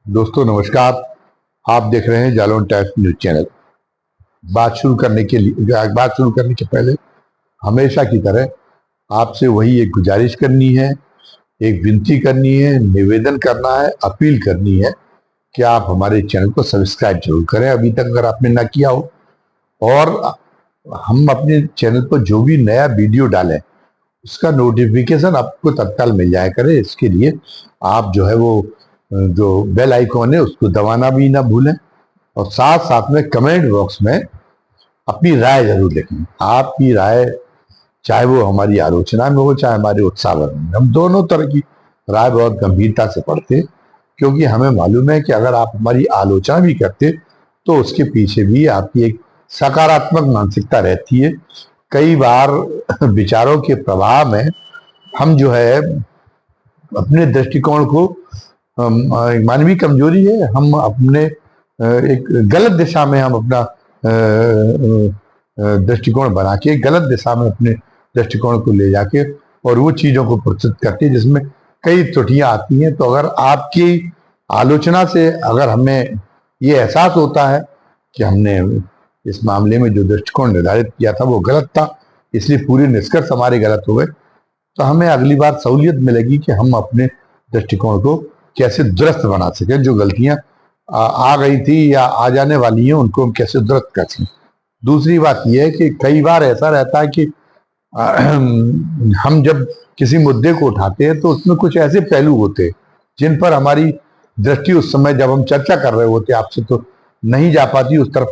दोस्तों नमस्कार। आप देख रहे हैं जालौन टाइम्स न्यूज चैनल। बात शुरू करने के पहले हमेशा की तरह आपसे वही एक गुजारिश करनी है, एक विनती करनी है, निवेदन करना है, अपील करनी है कि आप हमारे चैनल को सब्सक्राइब जरूर करें अभी तक अगर आपने ना किया हो। और हम अपने चैनल पर जो भी नया वीडियो डालें उसका नोटिफिकेशन आपको तत्काल मिल जाया करे। इसके लिए आप जो है वो जो बेल आइकॉन है उसको दबाना भी ना भूलें और साथ साथ में कमेंट बॉक्स में अपनी राय जरूर लिखें। आपकी राय चाहे वो हमारी आलोचना में हो चाहे हमारे उत्साहवर्धन में, हम दोनों तरह की राय बहुत गंभीरता से पढ़ते, क्योंकि हमें मालूम है कि अगर आप हमारी आलोचना भी करते तो उसके पीछे भी आपकी एक सकारात्मक मानसिकता रहती है। कई बार विचारों के प्रभाव में हम जो है अपने दृष्टिकोण को, मानवीय कमजोरी है, हम अपने एक गलत दिशा में हम अपना दृष्टिकोण बना के गलत दिशा में अपने दृष्टिकोण को ले जाके और वो चीजों को प्रस्तुत करते हैं जिसमें कई त्रुटियां आती हैं। तो अगर आपकी आलोचना से अगर हमें ये एहसास होता है कि हमने इस मामले में जो दृष्टिकोण निर्धारित किया था वो गलत था, इसलिए पूरे निष्कर्ष हमारे गलत हो गए, तो हमें अगली बार सहूलियत मिलेगी कि हम अपने दृष्टिकोण को कैसे दुरुस्त बना सकें। जो गलतियां आ गई थी या आ जाने वाली हैं उनको हम कैसे दुरुस्त कर सकें। दूसरी बात यह है कि कई बार ऐसा रहता है कि हम जब किसी मुद्दे को उठाते हैं तो उसमें कुछ ऐसे पहलू होते हैं जिन पर हमारी दृष्टि उस समय जब हम चर्चा कर रहे होते आपसे तो नहीं जा पाती, उस तरफ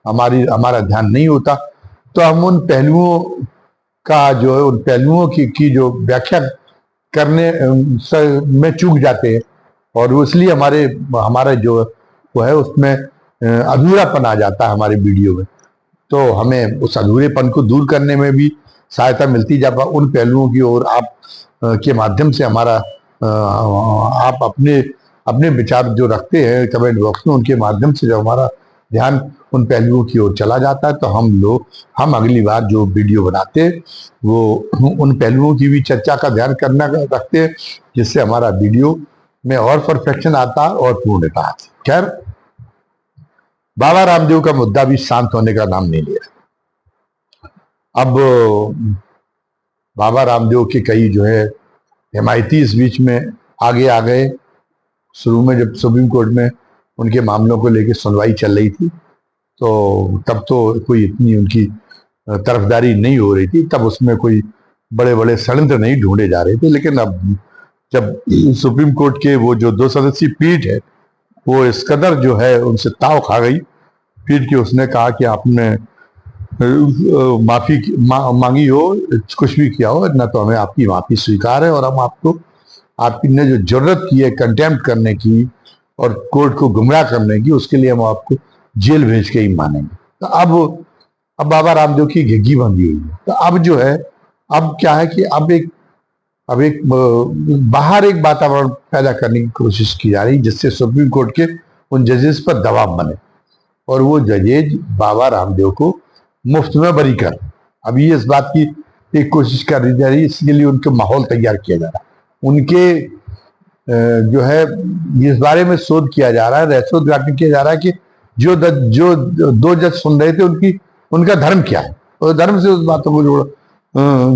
हमारा ध्यान नहीं होता, तो हम उन पहलुओं का जो है उन पहलुओं की जो व्याख्या करने में चूक जाते हैं और इसलिए हमारा जो वो है उसमें अधूरापन आ जाता है हमारे वीडियो में। तो हमें उस अधूरेपन को दूर करने में भी सहायता मिलती जब उन पहलुओं की ओर आप के माध्यम से आप अपने अपने विचार जो रखते हैं कमेंट बॉक्स में, उनके माध्यम से जब हमारा ध्यान उन पहलुओं की ओर चला जाता है तो हम अगली बार जो वीडियो बनाते हैं वो उन पहलुओं की भी चर्चा का ध्यान करना रखते हैं जिससे हमारा वीडियो में और परफेक्शन आता है और पूर्णता आती है। खैर, बाबा रामदेव का मुद्दा भी शांत होने का नाम नहीं ले रहा। अब बाबा रामदेव के कई जो है हिमायती इस बीच में आगे आ गए। शुरू में जब सुप्रीम कोर्ट में उनके मामलों को लेकर सुनवाई चल रही थी तो तब तो कोई इतनी उनकी तरफदारी नहीं हो रही थी, तब उसमें कोई बड़े बड़े षड्यंत्र नहीं ढूंढे जा रहे थे। लेकिन अब जब सुप्रीम कोर्ट के वो जो 2 सदस्यीय पीठ है वो इस कदर जो है उनसे ताव खा गई पीठ की, उसने कहा कि आपने माफी मांगी हो, कुछ भी किया हो ना, तो हमें आपकी माफी स्वीकार है और हम आपकी ने जो जरूरत की है कंटेम्प्ट करने की और कोर्ट को गुमराह करने की, उसके लिए हम आपको जेल भेज के ही मानेंगे। तो अब बाबा रामदेव की घिघी बंधी हुई है। तो अब जो है अब क्या है कि अब एक बाहर एक वातावरण पैदा करने की कोशिश की जा रही जिससे सुप्रीम कोर्ट के उन जजेस पर दबाव बने और वो जजेज बाबा रामदेव को मुफ्त में बरी कर। अभी इस बात की एक कोशिश कर दी जा रही है, इसके लिए उनके माहौल तैयार किया जा रहा है। उनके जो है इस बारे में शोध किया जा रहा है, रहस्योद्घाटन किया जा रहा है कि जो 2 जज सुन रहे थे उनका धर्म क्या है और धर्म से उस बातों को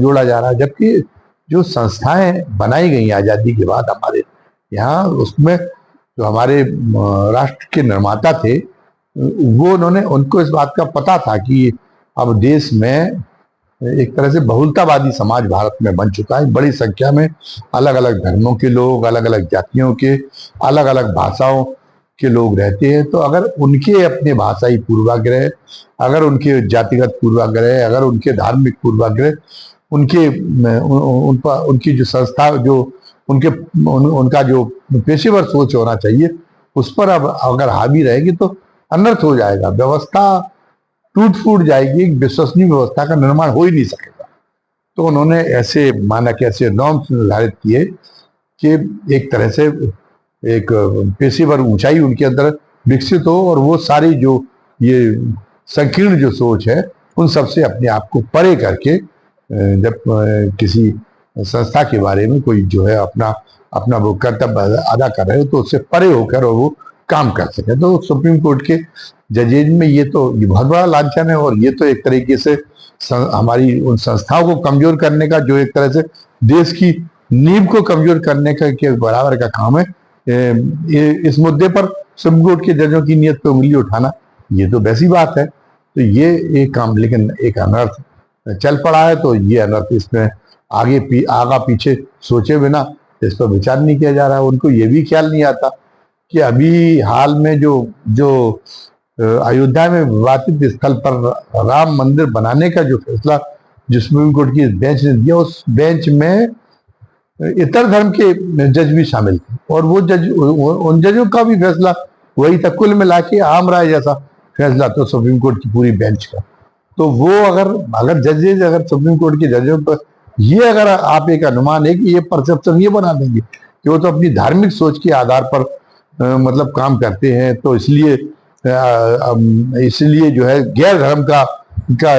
जोड़ा जा रहा है। जबकि जो संस्थाएं बनाई गई आजादी के बाद हमारे यहाँ, उसमें जो हमारे राष्ट्र के निर्माता थे उनको इस बात का पता था कि अब देश में एक तरह से बहुलतावादी समाज भारत में बन चुका है। बड़ी संख्या में अलग अलग धर्मों के लोग, अलग अलग जातियों के, अलग अलग भाषाओं के लोग रहते हैं। तो अगर उनके अपने भाषाई पूर्वाग्रह, अगर उनके जातिगत पूर्वाग्रह, अगर उनके धार्मिक पूर्वाग्रह, उनकी जो संस्था जो उनका जो पेशेवर सोच होना चाहिए उस पर अब अगर हावी रहेगी तो अनर्थ हो जाएगा, व्यवस्था टूट फूट जाएगी, एक विश्वसनीय व्यवस्था का निर्माण हो ही नहीं सकेगा। तो उन्होंने ऐसे मानक, ऐसे नॉर्म्स निर्धारित किए कि एक तरह से एक पेशेवर ऊंचाई उनके अंदर विकसित हो और वो सारी जो ये संकीर्ण जो सोच है उन सबसे अपने आप को परे करके जब किसी संस्था के बारे में कोई जो है अपना अपना वो कर्तव्य अदा कर रहे हो तो उससे परे होकर वो काम कर सके। तो सुप्रीम कोर्ट के जजेज में ये बहुत बड़ा लांछन है, और ये तो एक तरीके से हमारी उन संस्थाओं को कमजोर करने का, जो एक तरह से देश की नींव को कमजोर करने का के बराबर का काम है। इस मुद्दे पर सुप्रीम कोर्ट के जजों की नीयत पे उंगली उठाना ये तो वैसी बात है। तो ये एक काम, लेकिन एक अनर्थ चल पड़ा है, तो ये अनर्थ इसमें आगा पीछे सोचे बिना इस पर विचार नहीं किया जा रहा है। उनको ये भी ख्याल नहीं आता कि अभी हाल में जो जो अयोध्या में विवादित स्थल पर राम मंदिर बनाने का जो फैसला जो सुप्रीम कोर्ट की बेंच ने दिया, उस बेंच में इतर धर्म के जज भी शामिल थे, और वो जज, उन जजों का भी फैसला वही था। कुल मिला के आम राय जैसा फैसला तो सुप्रीम कोर्ट की पूरी बेंच का। तो वो अगर जजेज अगर सुप्रीम कोर्ट के जजों पर ये अगर आप एक अनुमान है कि ये परसेप्शन ये बना देंगे कि वो तो अपनी धार्मिक सोच के आधार पर मतलब काम करते हैं, तो इसलिए जो है गैर धर्म का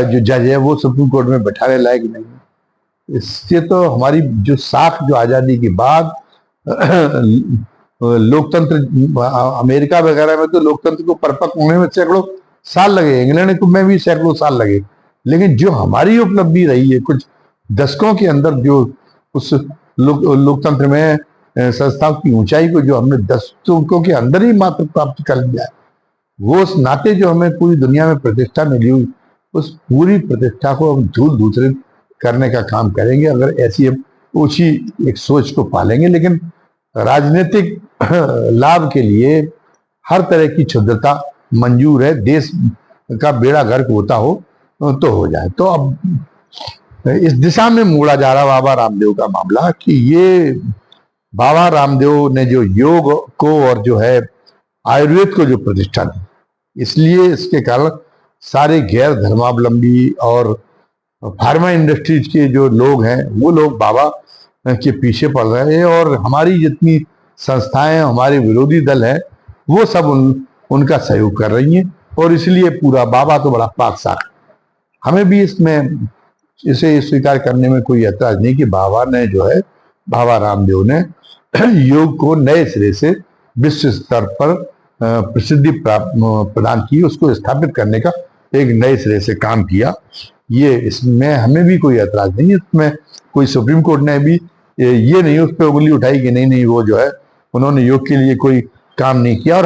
जो जज है वो सुप्रीम कोर्ट में बैठाने लायक नहीं है। इससे तो हमारी जो साख, जो आजादी के बाद लोकतंत्र, अमेरिका वगैरह में तो लोकतंत्र को परिपक्व होने में सैकड़ों साल लगे, इंग्लैंड में भी सैकड़ों साल लगे, लेकिन जो हमारी उपलब्धि रही है कुछ दशकों के अंदर, जो उस लोकतंत्र में संस्थाओं की ऊंचाई को जो हमने दशकों के अंदर ही मात्र प्राप्त कर लिया है, वो उस नाते जो हमें पूरी दुनिया में प्रतिष्ठा मिली हुई, उस पूरी प्रतिष्ठा को हम धूल धूसरित करने का काम करेंगे अगर ऐसी हम ऊंची एक सोच को पालेंगे। लेकिन राजनीतिक लाभ के लिए हर तरह की क्षुद्रता मंजूर है। देश का बेड़ा गर्क होता हो तो हो जाए। तो अब इस दिशा में मोड़ा जा रहा बाबा रामदेव का मामला कि ये बाबा रामदेव ने जो योग को और जो है आयुर्वेद को जो प्रतिष्ठा दी, इसलिए इसके कारण सारे गैर धर्मावलंबी और फार्मा इंडस्ट्रीज के जो लोग हैं वो लोग बाबा के पीछे पड़ रहे हैं, और हमारी जितनी संस्थाएं, हमारे विरोधी दल हैं, वो सब उनका सहयोग कर रही हैं। और इसलिए पूरा बाबा तो बड़ा पाक साफ। हमें भी इसमें इसे स्वीकार करने में कोई ऐतराज नहीं कि बाबा ने जो है, बाबा रामदेव ने योग को नए सिरे से विश्व स्तर पर प्रसिद्धि प्रदान की, उसको स्थापित करने का एक नए सिरे से काम किया। ये इसमें हमें भी कोई ऐतराज नहीं है। इसमें कोई सुप्रीम कोर्ट ने भी ये नहीं उस पर उंगली उठाई कि नहीं वो जो है उन्होंने योग के लिए कोई काम नहीं किया, और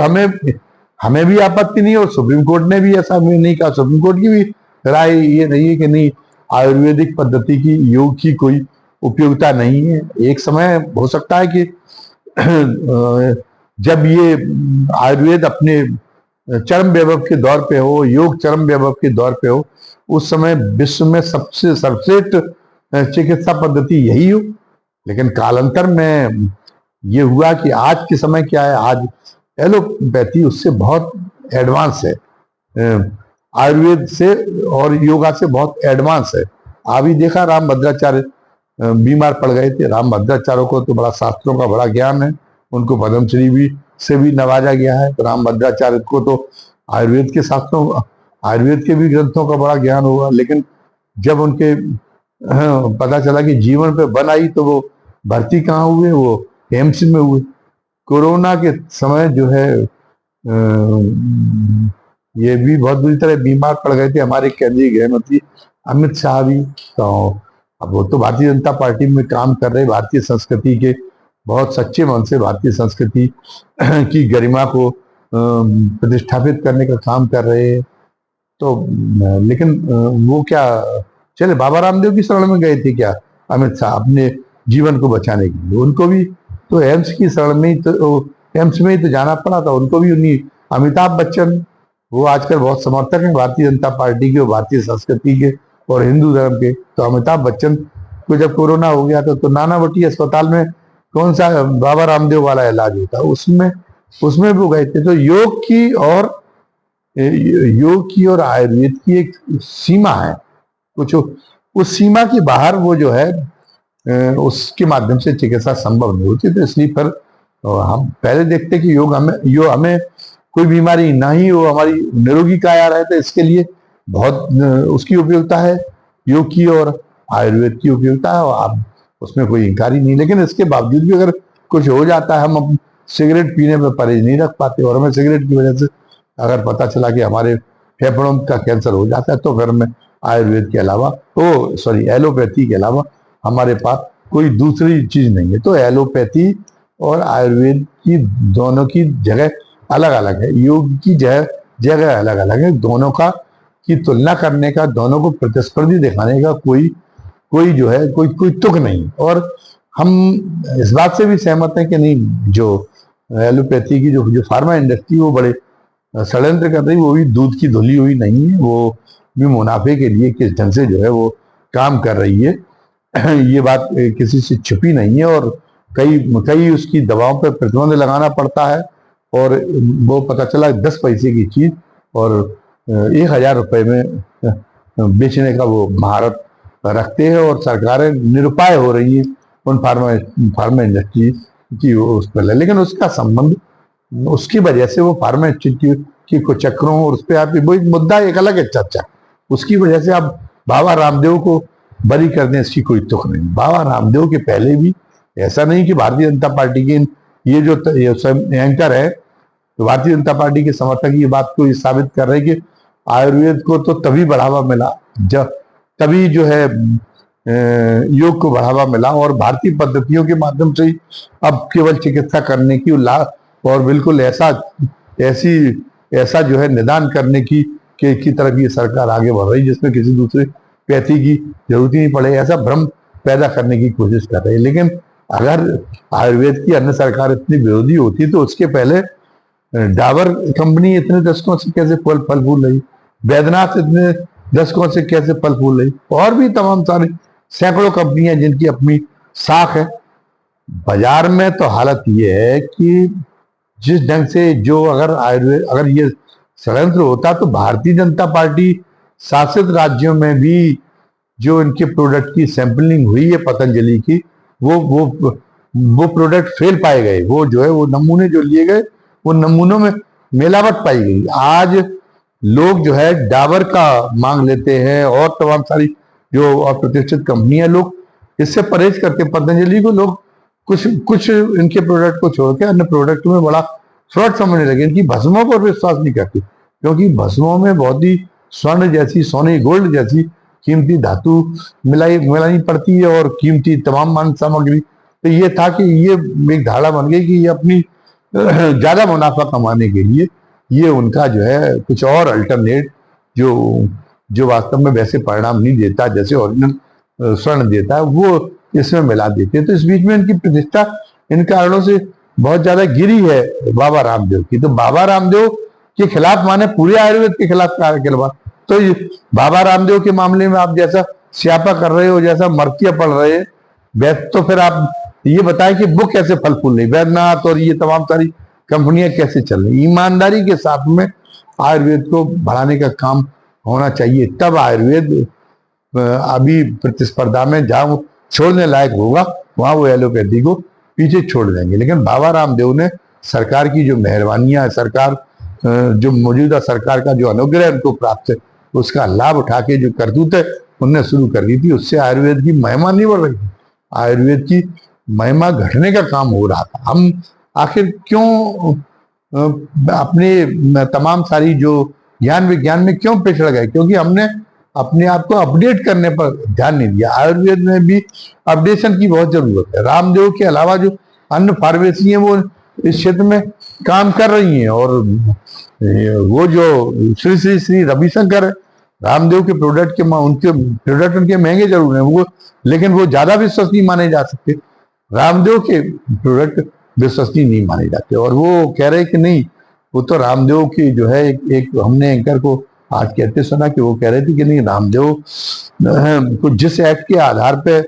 हमें भी आपत्ति नहीं, और सुप्रीम कोर्ट ने भी ऐसा नहीं कहा। सुप्रीम कोर्ट की भी राय ये नहीं है कि नहीं आयुर्वेदिक पद्धति की, योग की कोई उपयोगिता नहीं है। एक समय हो सकता है कि जब ये आयुर्वेद अपने चरम वैभव के दौर पे हो, योग चरम वैभव के दौर पे हो, उस समय विश्व में सबसे सर्वश्रेष्ठ चिकित्सा पद्धति यही हो। लेकिन कालांतर में ये हुआ कि आज के समय क्या है, आज एलोपैथी उससे बहुत एडवांस है, आयुर्वेद से और योगा से बहुत एडवांस है। अभी देखा रामभद्राचार्य बीमार पड़ गए थे। रामभद्राचार्य को तो बड़ा शास्त्रों का बड़ा ज्ञान है, उनको पद्मश्री भी से भी नवाजा गया है। तो रामभद्राचार्य को तो आयुर्वेद के शास्त्रों, आयुर्वेद के भी ग्रंथों का बड़ा ज्ञान हुआ, लेकिन जब उनके पता चला कि जीवन पे बन आई तो वो भर्ती कहाँ हुए, वो एम्स में हुए। कोरोना के समय जो है ये भी बहुत बुरी तरह बीमार पड़ गए थे हमारे केंद्रीय गृह मंत्री अमित शाह भी। तो अब वो तो भारतीय जनता पार्टी में काम कर रहे, भारतीय संस्कृति के बहुत सच्चे मन से भारतीय संस्कृति की गरिमा को प्रतिष्ठापित करने का काम कर रहे हैं। तो लेकिन वो क्या चले बाबा रामदेव की शरण में गए थे क्या अमित शाह अपने जीवन को बचाने के लिए? उनको भी तो एम्स की शरण में ही तो, एम्स में ही तो जाना पड़ा था उनको भी। उन्हीं अमिताभ बच्चन, वो आजकल बहुत समर्थक हैं भारतीय जनता पार्टी के और भारतीय संस्कृति के और हिंदू धर्म के। तो अमिताभ बच्चन को जब कोरोना हो गया तो नानावटी अस्पताल में कौन सा बाबा रामदेव वाला इलाज होता, उसमें वो गए थे। तो योग की और आयुर्वेद की एक सीमा है, कुछ उस सीमा के बाहर वो जो है उसके माध्यम से चिकित्सा संभव नहीं होती। तो इसलिए पर हम पहले देखते कि हमें कोई बीमारी ना ही हो, हमारी निरोगी काया रहे, तो इसके लिए बहुत उसकी उपयोगिता है योग की और आयुर्वेद की उपयोगिता है, और आप उसमें कोई इंकार ही नहीं। लेकिन इसके बावजूद भी अगर कुछ हो जाता है, हम सिगरेट पीने पर परहेज नहीं रख पाते, और हमें सिगरेट की वजह से अगर पता चला कि हमारे फेफड़ों का कैंसर हो जाता है, तो फिर हमें आयुर्वेद के अलावा, एलोपैथी के अलावा हमारे पास कोई दूसरी चीज नहीं है। तो एलोपैथी और आयुर्वेद की दोनों की जगह अलग अलग है, योग की जगह अलग अलग है। दोनों का की तुलना करने का, दोनों को प्रतिस्पर्धी दिखाने का कोई जो है कोई तुक नहीं। और हम इस बात से भी सहमत हैं कि नहीं, जो एलोपैथी की जो फार्मा इंडस्ट्री वो बड़े षड्यंत्र कर रही, वो भी दूध की धुली हुई नहीं है, वो भी मुनाफे के लिए किस ढंग से जो है वो काम कर रही है, ये बात किसी से छुपी नहीं है। और कई उसकी दवाओं पर प्रतिबंध लगाना पड़ता है, और वो पता चला 10 पैसे की चीज और 1000 रुपए में बेचने का वो महारत रखते हैं, और सरकारें निरुपाय हो रही है उन फार्मा इंडस्ट्री की उस पर। लेकिन उसका संबंध, उसकी वजह से वो फार्मा इंस्टीट्यूट की कुछ चक्रों, और उस पर आप वो मुद्दा एक अलग है चर्चा, उसकी वजह से आप बाबा रामदेव को बरी कर दें, इसकी कोई तुक नहीं। बाबा रामदेव के पहले भी ऐसा नहीं कि भारतीय जनता पार्टी के ये जो एंकर है, तो भारतीय जनता पार्टी के समर्थक ये बात को साबित कर रहे हैं कि आयुर्वेद को तो तभी बढ़ावा मिला जब, तभी जो है योग को बढ़ावा मिला, और भारतीय पद्धतियों के माध्यम से ही अब केवल चिकित्सा करने की लाभ, और बिल्कुल ऐसा जो है निदान करने की तरफ ये सरकार आगे बढ़ रही, जिसमें किसी दूसरे पैथी की जरूरत ही नहीं पड़े, ऐसा भ्रम पैदा करने की कोशिश कर रही है। लेकिन अगर आयुर्वेद की अन्य सरकार इतनी विरोधी होती तो उसके पहले डाबर कंपनी इतने दशकों से कैसे फल फूल रही, वैद्यनाथ इतने दशकों से कैसे फल फूल रही, और भी तमाम सारे सैकड़ों कंपनियां जिनकी अपनी साख है। बाजार में तो हालत ये है कि जिस ढंग से जो अगर ये षड्यंत्र होता तो भारतीय जनता पार्टी शासित राज्यों में भी जो इनके प्रोडक्ट की सैंपलिंग हुई है पतंजलि की, वो प्रोडक्ट फेल पाए गए, वो जो है वो नमूने जो लिए गए वो नमूनों में मिलावट पाई गई। आज लोग जो है डाबर का मांग लेते हैं, और तमाम सारी जो अप्रतिष्ठित कंपनियां, लोग इससे परहेज करते हैं। पतंजलि को लोग कुछ इनके प्रोडक्ट को छोड़ के अन्य प्रोडक्ट में बड़ा फ्रॉड समझने लगे। इनकी भस्मों पर विश्वास नहीं करते, क्योंकि भस्मों में बहुत ही स्वर्ण जैसी, सोने गोल्ड जैसी कीमती धातु मिलाई पड़ती है, और कीमती तमाम मान सामग्री। तो ये था कि ये एक धारणा बन गई कि ये अपनी ज्यादा मुनाफा कमाने के लिए ये उनका जो है कुछ और अल्टरनेट जो वास्तव में वैसे परिणाम नहीं देता जैसे ओरिजिनल स्वर्ण देता है, वो इसमें मिला देते हैं। तो इस बीच में इनकी प्रतिष्ठा इन कारणों से बहुत ज्यादा गिरी है बाबा रामदेव की। तो बाबा रामदेव के खिलाफ माने पूरे आयुर्वेद के खिलाफ कार्य, तो बाबा रामदेव के मामले में आप जैसा स्यापा कर रहे हो, जैसा मर्तिया पढ़ रहे हैं, तो फिर आप ये बताएं कि वो कैसे फल फूल रही, वैद्यनाथ और ये तमाम सारी कंपनियां कैसे चल रही। ईमानदारी के साथ में आयुर्वेद को बढ़ाने का काम होना चाहिए, तब आयुर्वेद अभी प्रतिस्पर्धा में जहां छोड़ने लायक होगा वहां वो एलोपैथी को पीछे छोड़ देंगे। लेकिन बाबा रामदेव ने सरकार की जो मेहरबानियां है, सरकार जो मौजूदा सरकार का जो अनुग्रह उनको प्राप्त है, उसका लाभ उठा के जो करतूत है उनने शुरू कर दी थी, उससे आयुर्वेद की महिमा नहीं बढ़ रही थी, आयुर्वेद की महिमा घटने का काम हो रहा था। हम आखिर क्यों अपने तमाम सारी जो ज्ञान विज्ञान में क्यों पिछड़ गए? क्योंकि हमने अपने आप को अपडेट करने पर ध्यान नहीं दिया। आयुर्वेद में भी अपडेशन की बहुत जरूरत है। रामदेव के अलावा जो अन्य फार्मेसी हैं वो इस क्षेत्र में काम कर रही हैं, और वो जो श्री रविशंकर है, रामदेव के प्रोडक्ट उनके महंगे जरूर हैं वो, लेकिन वो ज्यादा विश्वसनीय माने जा सकते। रामदेव के प्रोडक्ट विश्वसनीय नहीं माने जाते, और वो कह रहे कि नहीं, वो तो रामदेव की जो है एक हमने एंकर को आज कहते सुना कि वो कह रहे थे कि नहीं, रामदेव को जिस एक्ट के आधार पे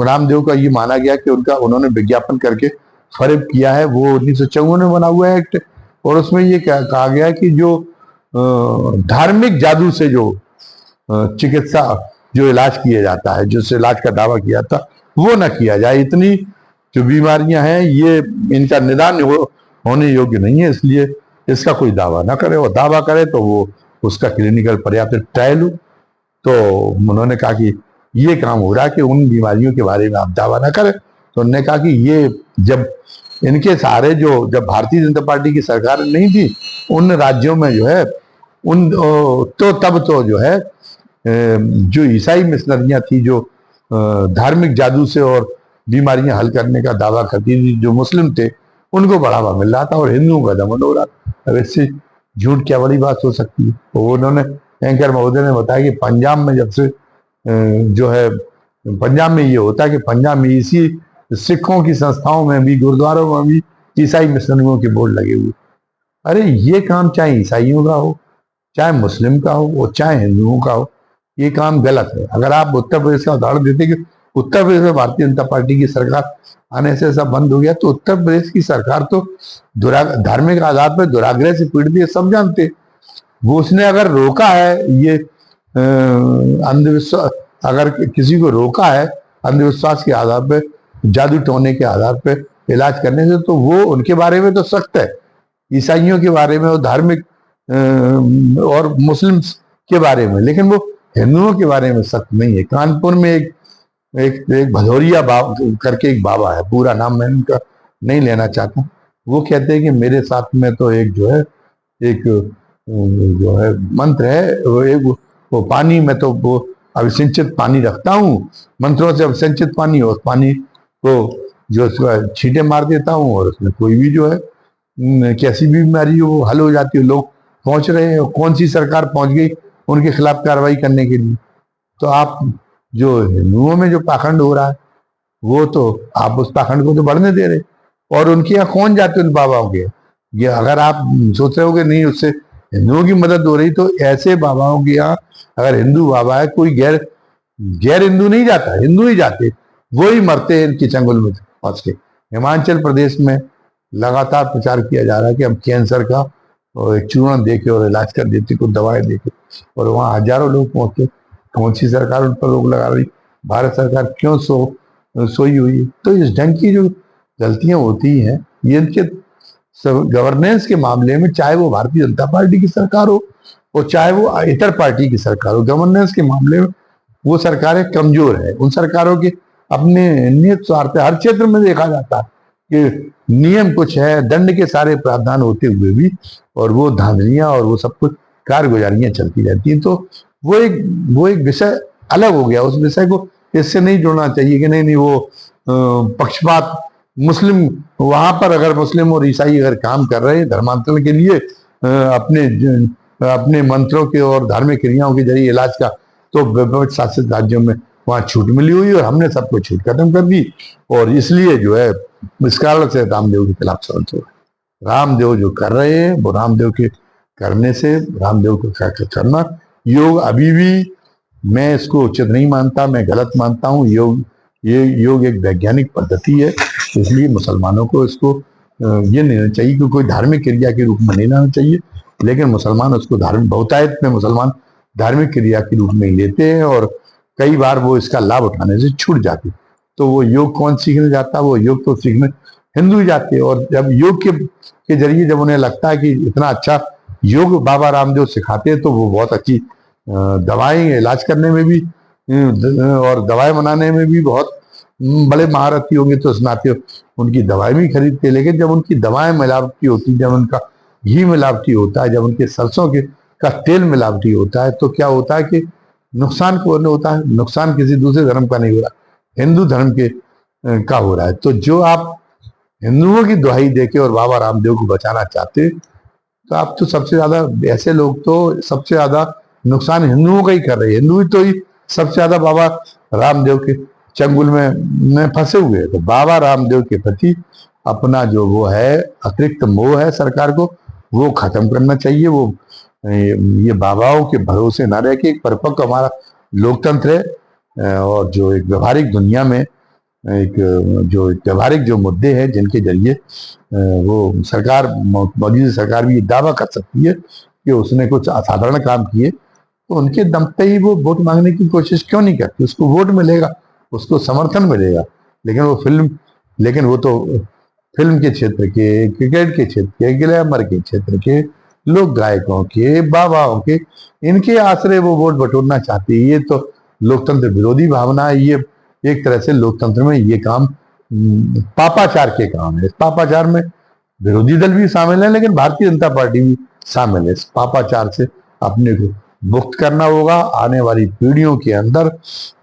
रामदेव का ये माना गया कि उन्होंने विज्ञापन करके फरेब किया है, वो 1954 में बना हुआ है एक्ट, और उसमें ये कहा गया है कि जो धार्मिक जादू से जो चिकित्सा जो इलाज किया जाता है, जिस इलाज का दावा किया था वो न किया जाए। इतनी जो बीमारियां हैं ये इनका निदान होने योग्य नहीं है, इसलिए इसका कोई दावा ना करे, और दावा करे तो वो उसका क्लिनिकल पर्याप्त ट्रायल हो। तो उन्होंने कहा कि ये काम हो रहा है कि उन बीमारियों के बारे में आप दावा ना करें, तो उन्होंने कहा कि ये जब इनके सहारे जब भारतीय जनता पार्टी की सरकार नहीं थी उन राज्यों में जो है उन तो तब तो जो है जो ईसाई मिशनरियां थी जो धार्मिक जादू से और बीमारियां हल करने का दावा करती थी, जो मुस्लिम थे उनको बढ़ावा मिल रहा था और हिंदुओं का दमन हो रहा था। अब इससे झूठ क्या बड़ी बात हो सकती है। तो उन्होंने एंकर महोदय ने बताया कि पंजाब में जब से जो है पंजाब में ये होता है कि पंजाब में इसी सिखों की संस्थाओं में भी, गुरुद्वारों में भी ईसाई मिशनरियों के बोर्ड लगे हुए। अरे ये काम चाहे ईसाइयों का हो, चाहे मुस्लिम का हो और चाहे हिंदुओं का हो, ये काम गलत है। अगर आप उत्तर प्रदेश का उदाहरण देते कि उत्तर प्रदेश में भारतीय जनता पार्टी की सरकार आने से सब बंद हो गया, तो उत्तर प्रदेश की सरकार तो धार्मिक आधार पर दुराग्रह से पीड़ित है, सब जानते। वो उसने अगर रोका है ये अंधविश्वास, अगर किसी को रोका है अंधविश्वास के आधार पर, जादू टोने के आधार पर इलाज करने से, तो वो उनके बारे में तो सख्त है। ईसाइयों के बारे में और धार्मिक और मुस्लिम के बारे में, लेकिन वो हिंदुओं के बारे में सख्त नहीं है। कानपुर में एक भदौरिया करके एक बाबा है, पूरा नाम मैं उनका नहीं लेना चाहता। वो कहते हैं कि मेरे साथ में तो एक जो है एक जो है मंत्र है, वो पानी में तो वो अभिसिंचित पानी रखता हूँ, मंत्रों से अभिसिंचित पानी, और पानी को जो छींटे मार देता हूँ और उसमें कोई भी जो है कैसी भी बीमारी हो वो हल हो जाती है। लोग पहुंच रहे हैं, कौन सी सरकार पहुंच गई उनके खिलाफ कार्रवाई करने के लिए। तो आप जो हिंदुओं में जो पाखंड हो रहा है वो तो आप उस पाखंड को तो बढ़ने दे रहे, और उनके यहाँ कौन जाते उन बाबाओं के। ये अगर आप सोच रहे हो कि नहीं उससे हिंदुओं की मदद हो रही, तो ऐसे बाबाओं के यहाँ अगर हिंदू बाबा है, कोई गैर हिंदू नहीं जाता, हिंदू ही जाते, वो ही मरते हैं इनके चंगुल में फंस के। हिमाचल प्रदेश में लगातार प्रचार किया जा रहा है कि हम कैंसर का और एक चूर्ण देके और इलाज कर देते, कुछ दवाएं देके, और वहाँ हजारों लोग पहुंचते। कौन सी सरकार उन पर रोक लगा रही? भारत सरकार क्यों सोई हुई है? तो इस ढंग की जो गलतियां होती हैं ये इनके गवर्नेंस के मामले में, चाहे वो भारतीय जनता पार्टी की सरकार हो और चाहे वो इतर पार्टी की सरकार हो, गवर्नेंस के मामले में वो सरकारें कमजोर है। उन सरकारों के अपने नियत स्वार्थ हर क्षेत्र में देखा जाता है कि नियम कुछ है, दंड के सारे प्रावधान होते हुए भी, और वो धांधलियां और वो सब कुछ कारगुजारियां चलती रहती हैं। तो वो एक विषय अलग हो गया। उस विषय को इससे नहीं जोड़ना चाहिए कि नहीं वो पक्षपात मुस्लिम, वहां पर अगर मुस्लिम और ईसाई अगर काम कर रहे हैं धर्मांतरण के लिए अपने मंत्रों के और धार्मिक क्रियाओं के जरिए इलाज का, तो विपक्ष शासित राज्यों में वहां छूट मिली हुई और हमने सबको छूट खत्म कर दी। और इसलिए जो है इस कारण से रामदेव के खिलाफ सड़क हो रहा है। रामदेव जो कर रहे हैं वो रामदेव के करने से, रामदेव को करना योग अभी भी मैं इसको उचित नहीं मानता, मैं गलत मानता हूँ। योग एक वैज्ञानिक पद्धति है, इसलिए मुसलमानों को इसको ये नहीं लेना चाहिए कि कोई धार्मिक क्रिया के रूप में नहीं लेना चाहिए, लेकिन मुसलमान उसको धार्मिक, बहुतायत में मुसलमान धार्मिक क्रिया के रूप में लेते हैं और कई बार वो इसका लाभ उठाने से छूट जाते। तो वो योग कौन सीखने जाता है? वो योग तो सीखने हिंदू ही जाते हैं। और जब योग के जरिए जब उन्हें लगता है कि इतना अच्छा योग बाबा रामदेव सिखाते हैं, तो वो बहुत अच्छी दवाएं इलाज करने में भी और दवाएं बनाने में भी बहुत बड़े महारथी होंगे, तो उस नाते उनकी दवाएं भी खरीदते। लेकिन जब उनकी दवाएं मिलावटी होती, जब उनका घी मिलावटी होता है, जब उनके सरसों का तेल मिलावटी होता है, तो क्या होता है कि नुकसान कौन होता है? नुकसान किसी दूसरे धर्म का नहीं हो रहा, हिंदू धर्म के का हो रहा है। तो जो आप हिंदुओं की दुहाई देके और बाबा रामदेव को बचाना चाहते, तो आप तो सबसे ज्यादा, ऐसे लोग तो सबसे ज्यादा नुकसान हिंदुओं का ही कर रहे हैं। हिंदू तो ही सबसे ज्यादा बाबा रामदेव के चंगुल में फंसे हुए हैं। तो बाबा रामदेव के प्रति अपना जो वो है अतिरिक्त मोह है सरकार को, वो खत्म करना चाहिए। वो ये बाबाओं के भरोसे ना रह के एक परिपक्व हमारा लोकतंत्र है, और जो एक व्यवहारिक दुनिया में एक जो व्यवहारिक जो मुद्दे हैं जिनके जरिए वो सरकार, मौजूदा सरकार भी दावा कर सकती है कि उसने कुछ असाधारण काम किए, तो उनके दम पे ही वो वोट मांगने की कोशिश क्यों नहीं करती? उसको वोट मिलेगा, उसको समर्थन मिलेगा, लेकिन वो तो फिल्म के क्षेत्र के, क्रिकेट के क्षेत्र के, ग्लैमर के क्षेत्र के, लोक गायकों के, बाबाओं के, इनके आश्रय वो वोट बटोरना चाहती है। ये तो लोकतंत्र विरोधी भावना है। ये एक तरह से लोकतंत्र में ये काम पापाचार के काम है। इस पापाचार में विरोधी दल भी शामिल है, लेकिन भारतीय जनता पार्टी भी शामिल है। इस पापाचार से अपने को मुक्त करना होगा। आने वाली पीढ़ियों के अंदर,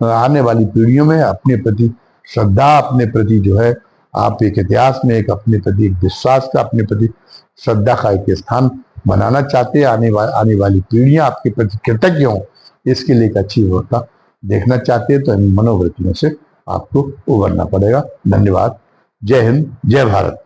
आने वाली पीढ़ियों में अपने प्रति श्रद्धा, अपने प्रति जो है आप एक इतिहास में एक अपने प्रति एक विश्वास का, अपने प्रति श्रद्धा का एक स्थान बनाना चाहते हैं। आने वाली पीढ़ियां आपके प्रति कृतज्ञ हों, इसके लिए एक अच्छी व्यवस्था देखना चाहते हैं, तो इन मनोवृत्तियों से आपको उबरना पड़ेगा। धन्यवाद। जय हिंद, जय भारत।